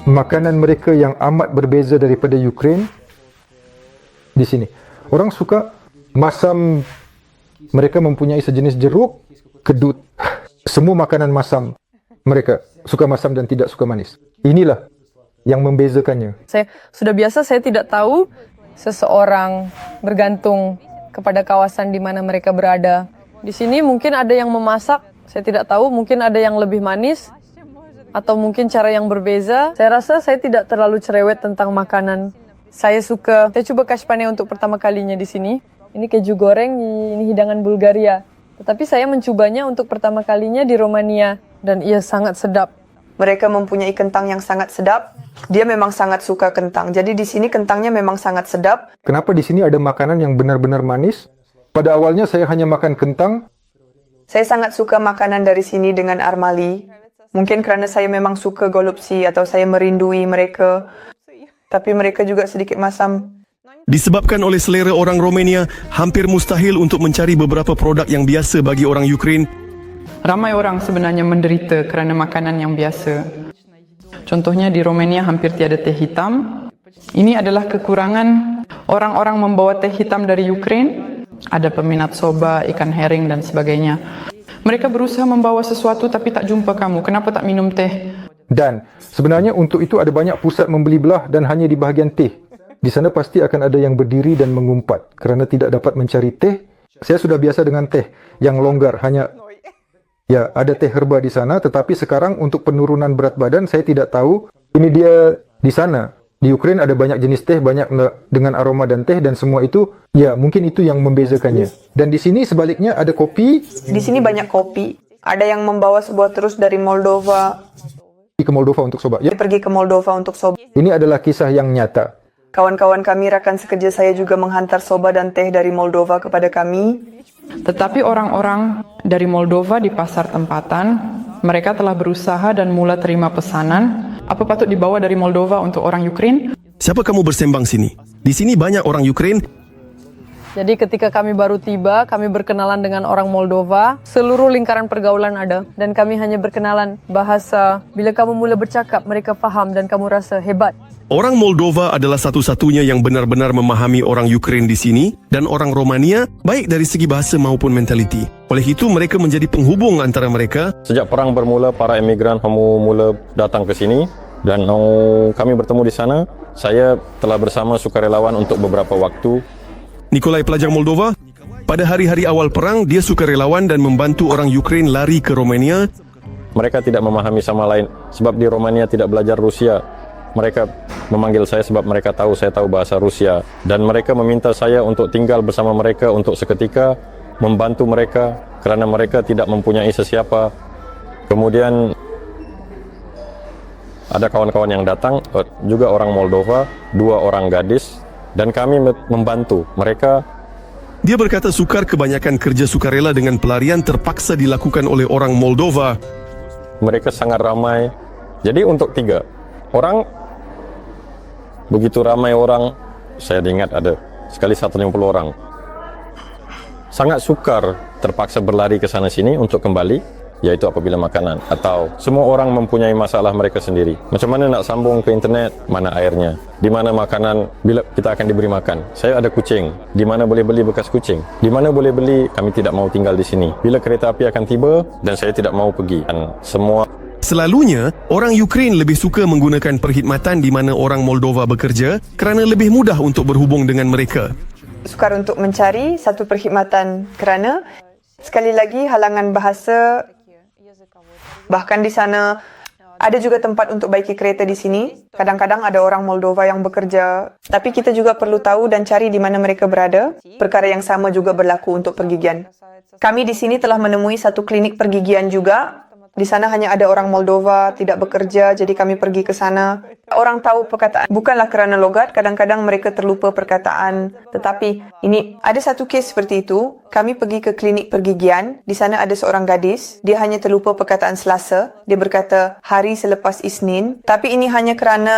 Makanan mereka yang amat berbeza daripada Ukraine di sini. Orang suka masam, mereka mempunyai sejenis jeruk, kedut. Semua makanan masam. Mereka suka masam dan tidak suka manis. Inilah yang membezakannya. Saya sudah biasa, saya tidak tahu seseorang bergantung kepada kawasan di mana mereka berada. Di sini mungkin ada yang memasak, saya tidak tahu, mungkin ada yang lebih manis, atau mungkin cara yang berbeza. Saya rasa saya tidak terlalu cerewet tentang makanan. Saya coba kashpane untuk pertama kalinya di sini. Ini keju goreng, ini hidangan Bulgaria. Tetapi saya mencobanya untuk pertama kalinya di Romania, dan ia sangat sedap. Mereka mempunyai kentang yang sangat sedap. Dia memang sangat suka kentang. Jadi di sini kentangnya memang sangat sedap. Kenapa di sini ada makanan yang benar-benar manis? Pada awalnya saya hanya makan kentang. Saya sangat suka makanan dari sini dengan Armali. Mungkin kerana saya memang suka golupsi atau saya merindui mereka. Tapi mereka juga sedikit masam. Disebabkan oleh selera orang Romania, hampir mustahil untuk mencari beberapa produk yang biasa bagi orang Ukraine. Ramai orang sebenarnya menderita kerana makanan yang biasa. Contohnya di Romania hampir tiada teh hitam. Ini adalah kekurangan orang-orang membawa teh hitam dari Ukraine. Ada peminat soba, ikan herring dan sebagainya. Mereka berusaha membawa sesuatu tapi tak jumpa kamu. Kenapa tak minum teh? Dan sebenarnya untuk itu ada banyak pusat membeli belah dan hanya di bahagian teh. Di sana pasti akan ada yang berdiri dan mengumpat kerana tidak dapat mencari teh. Saya sudah biasa dengan teh yang longgar, hanya ada teh herba di sana, tetapi sekarang untuk penurunan berat badan saya tidak tahu. Ini dia di sana. Di Ukraine ada banyak jenis teh, banyak dengan aroma dan teh dan semua itu, mungkin itu yang membezakannya. Dan di sini sebaliknya ada kopi. Di sini banyak kopi. Ada yang membawa sebuah terus dari Moldova. Ke Moldova untuk soba. Pergi ke Moldova untuk soba. Ini adalah kisah yang nyata. Kawan-kawan kami, rakan sekerja saya juga menghantar soba dan teh dari Moldova kepada kami. Tetapi orang-orang dari Moldova di pasar tempatan, mereka telah berusaha dan mula terima pesanan. Apa patut dibawa dari Moldova untuk orang Ukraine? Siapa kamu bersembang sini? Di sini banyak orang Ukraine. Jadi ketika kami baru tiba, kami berkenalan dengan orang Moldova. Seluruh lingkaran pergaulan ada. Dan kami hanya berkenalan bahasa. Bila kamu mula bercakap, mereka faham dan kamu rasa hebat. Orang Moldova adalah satu-satunya yang benar-benar memahami orang Ukraine di sini dan orang Romania, baik dari segi bahasa maupun mentaliti. Oleh itu, mereka menjadi penghubung antara mereka. Sejak perang bermula, para imigran mula datang ke sini dan kami bertemu di sana. Saya telah bersama sukarelawan untuk beberapa waktu. Nikolai, pelajar Moldova, pada hari-hari awal perang, dia sukarelawan dan membantu orang Ukraine lari ke Romania. Mereka tidak memahami sama lain sebab di Romania tidak belajar Rusia. Mereka memanggil saya sebab mereka tahu saya tahu bahasa Rusia. Dan mereka meminta saya untuk tinggal bersama mereka untuk seketika, membantu mereka kerana mereka tidak mempunyai sesiapa. Kemudian ada kawan-kawan yang datang, juga orang Moldova, 2 orang gadis, dan kami membantu mereka. Dia berkata sukar kebanyakan kerja sukarela dengan pelarian terpaksa dilakukan oleh orang Moldova. Mereka sangat ramai. Jadi untuk 3 orang, begitu ramai orang, saya ingat ada sekali 150 orang. Sangat sukar terpaksa berlari ke sana sini untuk kembali, yaitu apabila makanan. Atau semua orang mempunyai masalah mereka sendiri. Macam mana nak sambung ke internet, mana airnya, di mana makanan, bila kita akan diberi makan. Saya ada kucing, di mana boleh beli bekas kucing, di mana boleh beli, kami tidak mau tinggal di sini. Bila kereta api akan tiba, dan saya tidak mau pergi. Dan semua Selalunya, orang Ukraine lebih suka menggunakan perkhidmatan di mana orang Moldova bekerja kerana lebih mudah untuk berhubung dengan mereka. Sukar untuk mencari satu perkhidmatan kerana, sekali lagi, halangan bahasa. Bahkan di sana, ada juga tempat untuk baiki kereta di sini. Kadang-kadang ada orang Moldova yang bekerja. Tapi kita juga perlu tahu dan cari di mana mereka berada. Perkara yang sama juga berlaku untuk pergigian. Kami di sini telah menemui satu klinik pergigian juga. Di sana hanya ada orang Moldova, tidak bekerja, jadi kami pergi ke sana. Orang tahu perkataan, bukanlah kerana logat, kadang-kadang mereka terlupa perkataan. Tetapi ini ada satu kes seperti itu. Kami pergi ke klinik pergigian, di sana ada seorang gadis, dia hanya terlupa perkataan Selasa. Dia berkata hari selepas Isnin. Tapi ini hanya kerana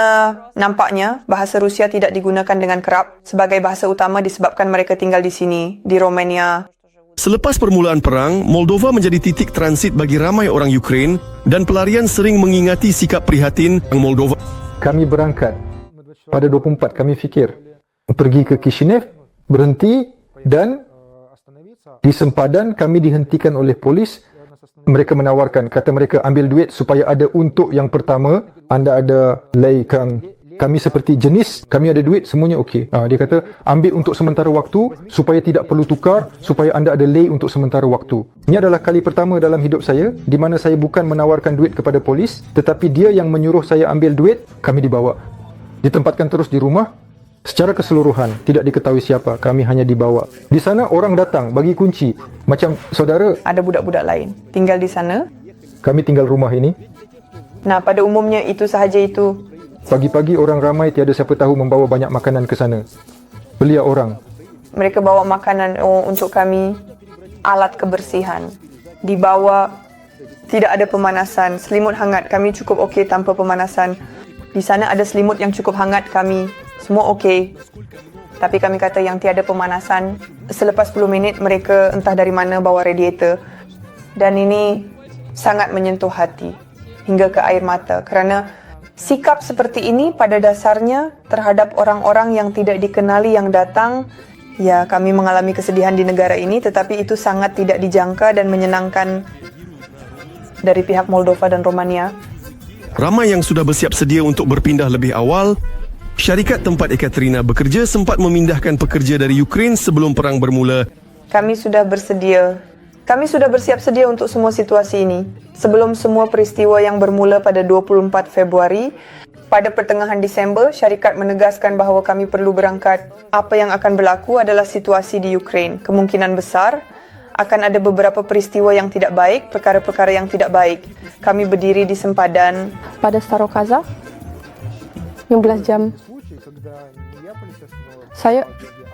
nampaknya bahasa Rusia tidak digunakan dengan kerap sebagai bahasa utama disebabkan mereka tinggal di sini, di Romania. Selepas permulaan perang, Moldova menjadi titik transit bagi ramai orang Ukraine dan pelarian sering mengingati sikap prihatin orang Moldova. Kami berangkat pada 24, kami fikir pergi ke Kishinev, berhenti dan di sempadan kami dihentikan oleh polis. Mereka menawarkan, kata mereka ambil duit supaya ada untuk yang pertama, anda ada lei kami seperti jenis, kami ada duit, semuanya okey. Dia kata, ambil untuk sementara waktu, supaya tidak perlu tukar, supaya anda ada lei untuk sementara waktu. Ini adalah kali pertama dalam hidup saya, di mana saya bukan menawarkan duit kepada polis, tetapi dia yang menyuruh saya ambil duit, kami dibawa. Ditempatkan terus di rumah, secara keseluruhan, tidak diketahui siapa, kami hanya dibawa. Di sana orang datang, bagi kunci. Macam saudara, Ada budak-budak lain tinggal di sana. kami tinggal rumah ini. Nah, pada umumnya itu sahaja itu. Pagi-pagi orang ramai, tiada siapa tahu membawa banyak makanan ke sana. Belia orang. Mereka bawa makanan untuk kami, alat kebersihan. Dibawa, tidak ada pemanasan, selimut hangat. Kami cukup okey tanpa pemanasan. Di sana ada selimut yang cukup hangat kami. Semua okey. Tapi kami kata yang tiada pemanasan. Selepas 10 minit mereka entah dari mana bawa radiator. Dan ini sangat menyentuh hati hingga ke air mata kerana sikap seperti ini pada dasarnya terhadap orang-orang yang tidak dikenali yang datang. Ya, kami mengalami kesedihan di negara ini, tetapi itu sangat tidak dijangka dan menyenangkan dari pihak Moldova dan Romania. Ramai yang sudah bersiap sedia untuk berpindah lebih awal. Syarikat tempat Ekaterina bekerja sempat memindahkan pekerja dari Ukraine sebelum perang bermula. Kami sudah bersedia. Kami sudah bersiap sedia untuk semua situasi ini. Sebelum semua peristiwa yang bermula pada 24 Februari, pada pertengahan Disember, syarikat menegaskan bahawa kami perlu berangkat. Apa yang akan berlaku adalah situasi di Ukraine. Kemungkinan besar akan ada beberapa peristiwa yang tidak baik, perkara-perkara yang tidak baik. Kami berdiri di sempadan. Pada Starokaza, 15 jam. Saya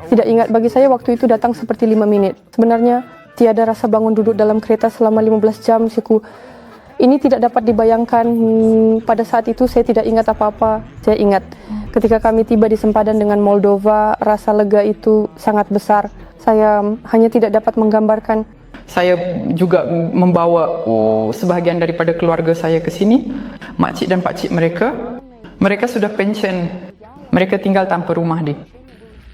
tidak ingat, bagi saya waktu itu datang seperti 5 menit. Sebenarnya, tiada rasa bangun duduk dalam kereta selama 15 jam, siku. Ini tidak dapat dibayangkan. Pada saat itu saya tidak ingat apa-apa. Saya ingat ketika kami tiba di sempadan dengan Moldova, rasa lega itu sangat besar. Saya hanya tidak dapat menggambarkan. Saya juga membawa sebahagian daripada keluarga saya ke sini. Makcik dan pakcik mereka, mereka sudah pension. Mereka tinggal tanpa rumah di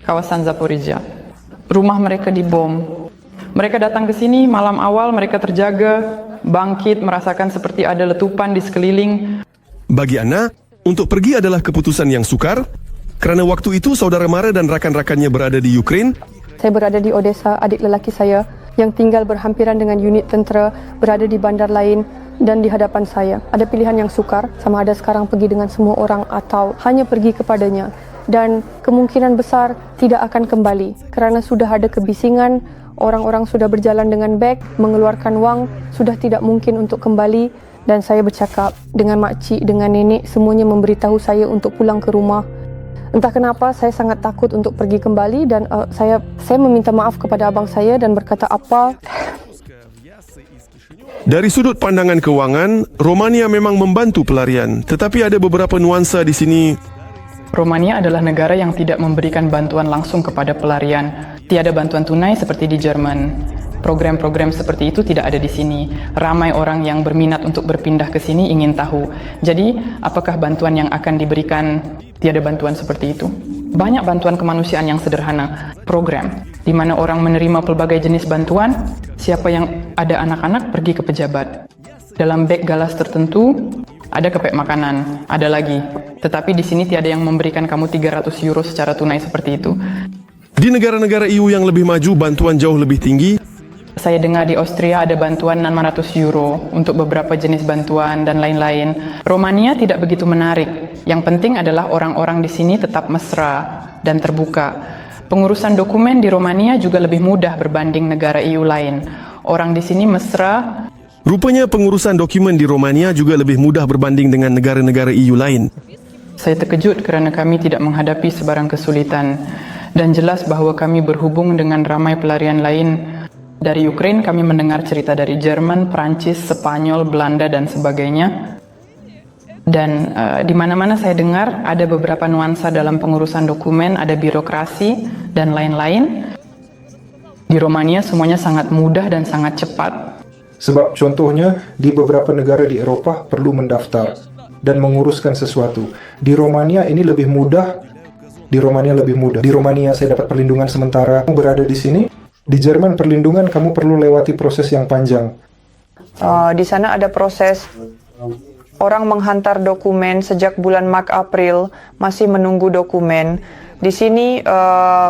kawasan Zaporizhia. Rumah mereka dibom. Mereka datang ke sini malam awal, mereka terjaga, bangkit, merasakan seperti ada letupan di sekeliling. Bagi Anna, untuk pergi adalah keputusan yang sukar kerana waktu itu saudara mara dan rakan-rakannya berada di Ukraine. Saya berada di Odessa, adik lelaki saya yang tinggal berhampiran dengan unit tentera berada di bandar lain dan di hadapan saya. Ada pilihan yang sukar, sama ada sekarang pergi dengan semua orang atau hanya pergi kepadanya. Dan kemungkinan besar tidak akan kembali kerana sudah ada kebisingan, orang-orang sudah berjalan dengan beg, mengeluarkan wang, sudah tidak mungkin untuk kembali. Dan saya bercakap dengan makcik, dengan nenek, semuanya memberitahu saya untuk pulang ke rumah. Entah kenapa saya sangat takut untuk pergi kembali dan saya meminta maaf kepada abang saya dan berkata apa. Dari sudut pandangan kewangan, Romania memang membantu pelarian, tetapi ada beberapa nuansa di sini. Romania adalah negara yang tidak memberikan bantuan langsung kepada pelarian. Tiada bantuan tunai seperti di Jerman. Program-program seperti itu tidak ada di sini. Ramai orang yang berminat untuk berpindah ke sini ingin tahu. Jadi, apakah bantuan yang akan diberikan? Tiada bantuan seperti itu. Banyak bantuan kemanusiaan yang sederhana. Program, di mana orang menerima pelbagai jenis bantuan. Siapa yang ada anak-anak pergi ke pejabat. Dalam beg galas tertentu, ada kepek makanan, ada lagi. Tetapi di sini tiada yang memberikan kamu 300 euro secara tunai seperti itu. Di negara-negara EU yang lebih maju, bantuan jauh lebih tinggi. Saya dengar di Austria ada bantuan 600 euro untuk beberapa jenis bantuan dan lain-lain. Romania tidak begitu menarik. Yang penting adalah orang-orang di sini tetap mesra dan terbuka. Pengurusan dokumen di Romania juga lebih mudah berbanding negara EU lain. Orang di sini mesra. Rupanya pengurusan dokumen di Romania juga lebih mudah berbanding dengan negara-negara EU lain. Saya terkejut kerana kami tidak menghadapi sebarang kesulitan. Dan jelas bahawa kami berhubung dengan ramai pelarian lain. Dari Ukraine kami mendengar cerita dari Jerman, Perancis, Spanyol, Belanda dan sebagainya. Dan di mana-mana saya dengar ada beberapa nuansa dalam pengurusan dokumen, ada birokrasi dan lain-lain. Di Romania semuanya sangat mudah dan sangat cepat. Sebab contohnya, di beberapa negara di Eropah perlu mendaftar dan menguruskan sesuatu. Di Romania ini lebih mudah. Di Romania saya dapat perlindungan sementara. Kamu berada di sini. Di Jerman perlindungan kamu perlu lewati proses yang panjang. Di sana ada proses. Orang menghantar dokumen sejak bulan Maret-April, masih menunggu dokumen. Di sini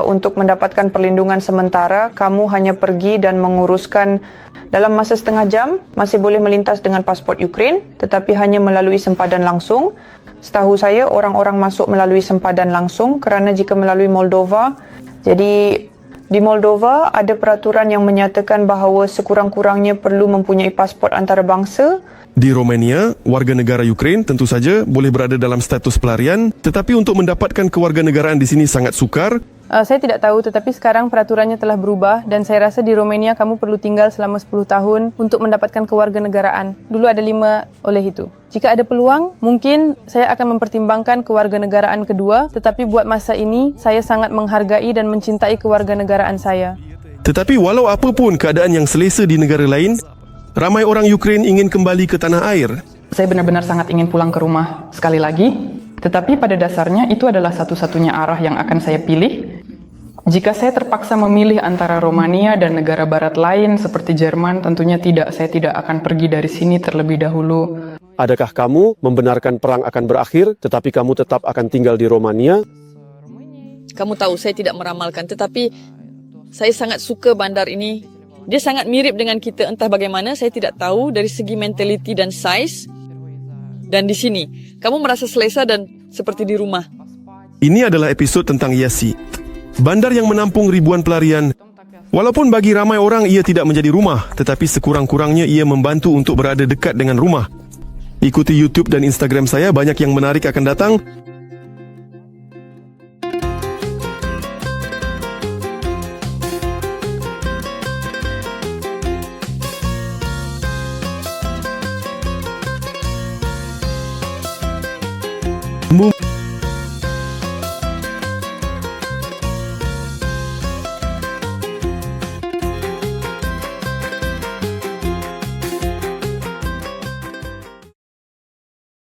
untuk mendapatkan perlindungan sementara, kamu hanya pergi dan menguruskan dalam masa setengah jam, masih boleh melintas dengan pasport Ukraine, tetapi hanya melalui sempadan langsung. Setahu saya, orang-orang masuk melalui sempadan langsung kerana jika melalui Moldova, jadi di Moldova ada peraturan yang menyatakan bahawa sekurang-kurangnya perlu mempunyai pasport antarabangsa. Di Romania, warga negara Ukraine tentu saja boleh berada dalam status pelarian, tetapi untuk mendapatkan kewarganegaraan di sini sangat sukar. Saya tidak tahu, tetapi sekarang peraturannya telah berubah dan saya rasa di Romania kamu perlu tinggal selama 10 tahun untuk mendapatkan kewarganegaraan. Dulu ada 5 oleh itu. Jika ada peluang, mungkin saya akan mempertimbangkan kewarganegaraan kedua, tetapi buat masa ini, saya sangat menghargai dan mencintai kewarganegaraan saya. Tetapi walau apapun keadaan yang selesa di negara lain, ramai orang Ukraine ingin kembali ke tanah air. Saya benar-benar sangat ingin pulang ke rumah sekali lagi. Tetapi pada dasarnya itu adalah satu-satunya arah yang akan saya pilih. Jika saya terpaksa memilih antara Romania dan negara barat lain seperti Jerman, tentunya tidak. Saya tidak akan pergi dari sini terlebih dahulu. Adakah kamu membenarkan perang akan berakhir, tetapi kamu tetap akan tinggal di Romania? Kamu tahu saya tidak meramalkan, tetapi saya sangat suka bandar ini. Dia sangat mirip dengan kita, entah bagaimana saya tidak tahu dari segi mentality dan size. Dan di sini, kamu merasa selesa dan seperti di rumah. Ini adalah episod tentang Iași, bandar yang menampung ribuan pelarian. Walaupun bagi ramai orang ia tidak menjadi rumah, tetapi sekurang-kurangnya ia membantu untuk berada dekat dengan rumah. Ikuti YouTube dan Instagram saya, banyak yang menarik akan datang.